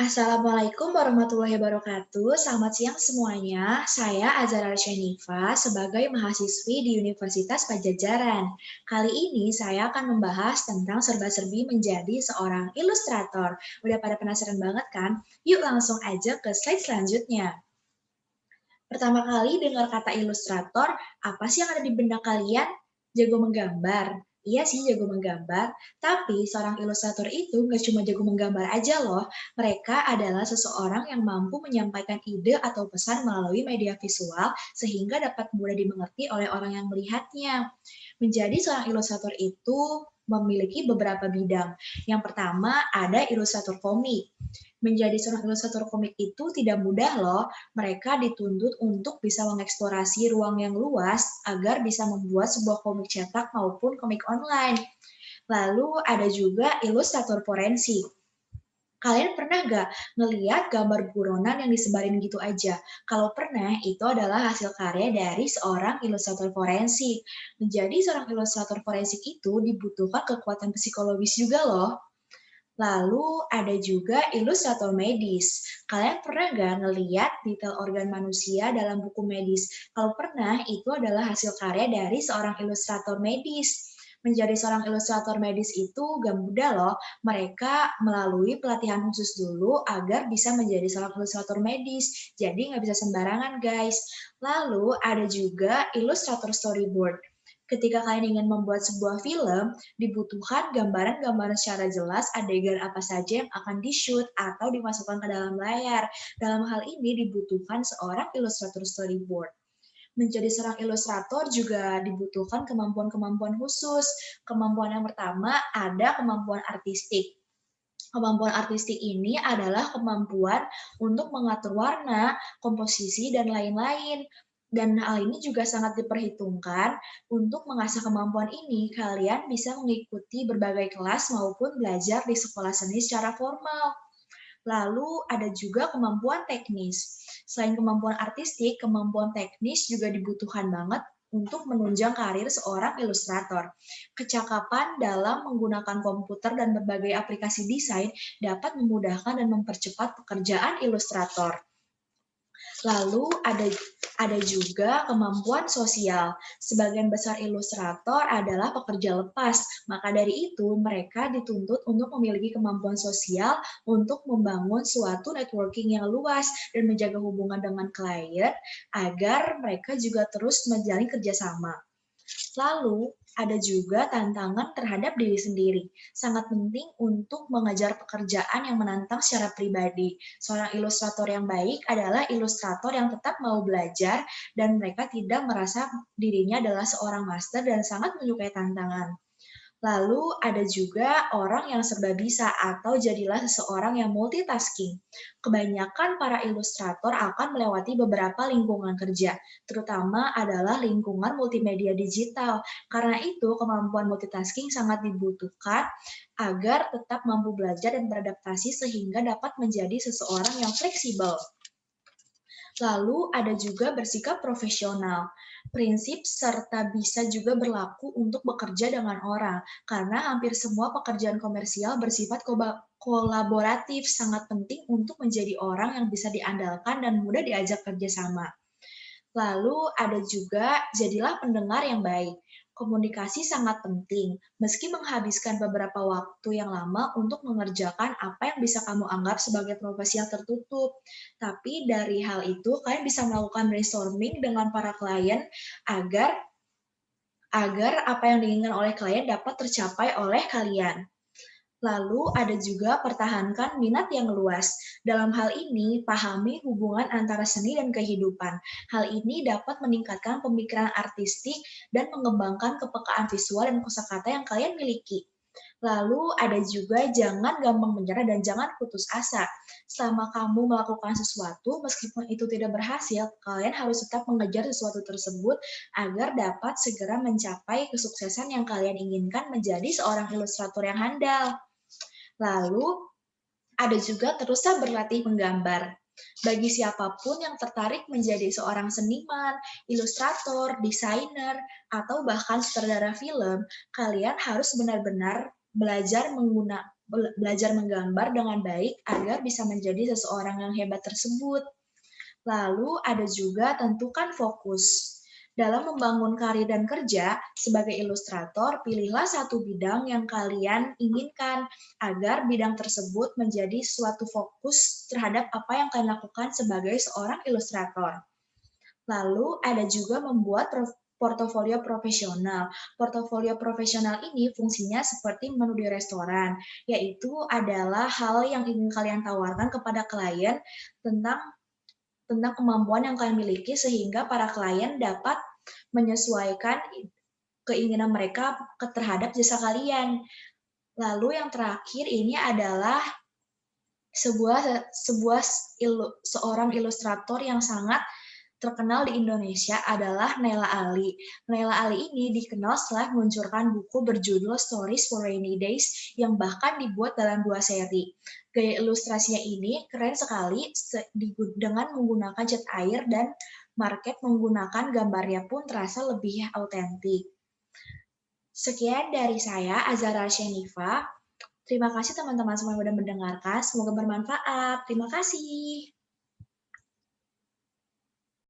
Assalamualaikum warahmatullahi wabarakatuh. Selamat siang semuanya. Saya Azhar Syanifa sebagai mahasiswi di Universitas Pajajaran. Kali ini saya akan membahas tentang serba-serbi menjadi seorang ilustrator. Udah pada penasaran banget kan? Yuk langsung aja ke slide selanjutnya. Pertama kali dengar kata ilustrator, apa sih yang ada di benak kalian? Jago menggambar. Iya sih jago menggambar, tapi seorang ilustrator itu nggak cuma jago menggambar aja loh. Mereka adalah seseorang yang mampu menyampaikan ide atau pesan melalui media visual sehingga dapat mudah dimengerti oleh orang yang melihatnya. Menjadi seorang ilustrator itu memiliki beberapa bidang. Yang pertama ada ilustrator komik. Menjadi seorang ilustrator komik itu tidak mudah loh. Mereka dituntut untuk bisa mengeksplorasi ruang yang luas agar bisa membuat sebuah komik cetak maupun komik online. Lalu ada juga ilustrator forensik. Kalian pernah nggak ngeliat gambar buronan yang disebarin gitu aja? Kalau pernah, itu adalah hasil karya dari seorang ilustrator forensik. Menjadi seorang ilustrator forensik itu dibutuhkan kekuatan psikologis juga loh. Lalu ada juga ilustrator medis. Kalian pernah nggak ngeliat detail organ manusia dalam buku medis? Kalau pernah, itu adalah hasil karya dari seorang ilustrator medis. Menjadi seorang ilustrator medis itu gak mudah loh. Mereka melalui pelatihan khusus dulu agar bisa menjadi seorang ilustrator medis. Jadi nggak bisa sembarangan guys. Lalu ada juga ilustrator storyboard. Ketika kalian ingin membuat sebuah film, dibutuhkan gambaran-gambaran secara jelas adegan apa saja yang akan di-shoot atau dimasukkan ke dalam layar. Dalam hal ini dibutuhkan seorang ilustrator storyboard. Menjadi seorang ilustrator juga dibutuhkan kemampuan-kemampuan khusus. Kemampuan yang pertama ada kemampuan artistik. Kemampuan artistik ini adalah kemampuan untuk mengatur warna, komposisi, dan lain-lain. Dan hal ini juga sangat diperhitungkan. Untuk mengasah kemampuan ini, kalian bisa mengikuti berbagai kelas maupun belajar di sekolah seni secara formal. Lalu ada juga kemampuan teknis. Selain kemampuan artistik, kemampuan teknis juga dibutuhkan banget untuk menunjang karir seorang ilustrator. Kecakapan dalam menggunakan komputer dan berbagai aplikasi desain dapat memudahkan dan mempercepat pekerjaan ilustrator. Lalu ada juga kemampuan sosial. Sebagian besar ilustrator adalah pekerja lepas, maka dari itu mereka dituntut untuk memiliki kemampuan sosial untuk membangun suatu networking yang luas dan menjaga hubungan dengan klien agar mereka juga terus menjalin kerjasama. Lalu, ada juga tantangan terhadap diri sendiri. Sangat penting untuk mengejar pekerjaan yang menantang secara pribadi. Seorang ilustrator yang baik adalah ilustrator yang tetap mau belajar dan mereka tidak merasa dirinya adalah seorang master dan sangat menyukai tantangan. Lalu ada juga orang yang serba bisa atau jadilah seseorang yang multitasking. Kebanyakan para ilustrator akan melewati beberapa lingkungan kerja, terutama adalah lingkungan multimedia digital. Karena itu, kemampuan multitasking sangat dibutuhkan agar tetap mampu belajar dan beradaptasi sehingga dapat menjadi seseorang yang fleksibel. Lalu ada juga bersikap profesional. Prinsip serta bisa juga berlaku untuk bekerja dengan orang, karena hampir semua pekerjaan komersial bersifat kolaboratif, sangat penting untuk menjadi orang yang bisa diandalkan dan mudah diajak kerjasama. Lalu ada juga jadilah pendengar yang baik. Komunikasi sangat penting, meski menghabiskan beberapa waktu yang lama untuk mengerjakan apa yang bisa kamu anggap sebagai profesi yang tertutup. Tapi dari hal itu, kalian bisa melakukan brainstorming dengan para klien agar agar apa yang diinginkan oleh klien dapat tercapai oleh kalian. Lalu ada juga pertahankan minat yang luas. Dalam hal ini, pahami hubungan antara seni dan kehidupan. Hal ini dapat meningkatkan pemikiran artistik dan mengembangkan kepekaan visual dan kosakata yang kalian miliki. Lalu ada juga jangan gampang menyerah dan jangan putus asa. Selama kamu melakukan sesuatu, meskipun itu tidak berhasil, kalian harus tetap mengejar sesuatu tersebut agar dapat segera mencapai kesuksesan yang kalian inginkan menjadi seorang ilustrator yang handal. Lalu ada juga teruslah berlatih menggambar. Bagi siapapun yang tertarik menjadi seorang seniman, ilustrator, desainer, atau bahkan sutradara film, kalian harus benar-benar belajar menggambar dengan baik agar bisa menjadi seseorang yang hebat tersebut. Lalu ada juga tentukan fokus. Dalam membangun karir dan kerja, sebagai ilustrator, pilihlah satu bidang yang kalian inginkan agar bidang tersebut menjadi suatu fokus terhadap apa yang kalian lakukan sebagai seorang ilustrator. Lalu ada juga membuat portofolio profesional. Portofolio profesional ini fungsinya seperti menu di restoran, yaitu adalah hal yang ingin kalian tawarkan kepada klien tentang tentang kemampuan yang kalian miliki sehingga para klien dapat menyesuaikan keinginan mereka terhadap jasa kalian. Lalu yang terakhir ini adalah seorang ilustrator yang sangat terkenal di Indonesia adalah Naila Ali. Naila Ali ini dikenal setelah meluncurkan buku berjudul Stories for Rainy Days yang bahkan dibuat dalam 2 seri. Gaya ilustrasinya ini keren sekali dengan menggunakan cat air dan market menggunakan gambarnya pun terasa lebih autentik. Sekian dari saya, Azara Syenifa. Terima kasih teman-teman semua yang sudah mendengarkan. Semoga bermanfaat. Terima kasih.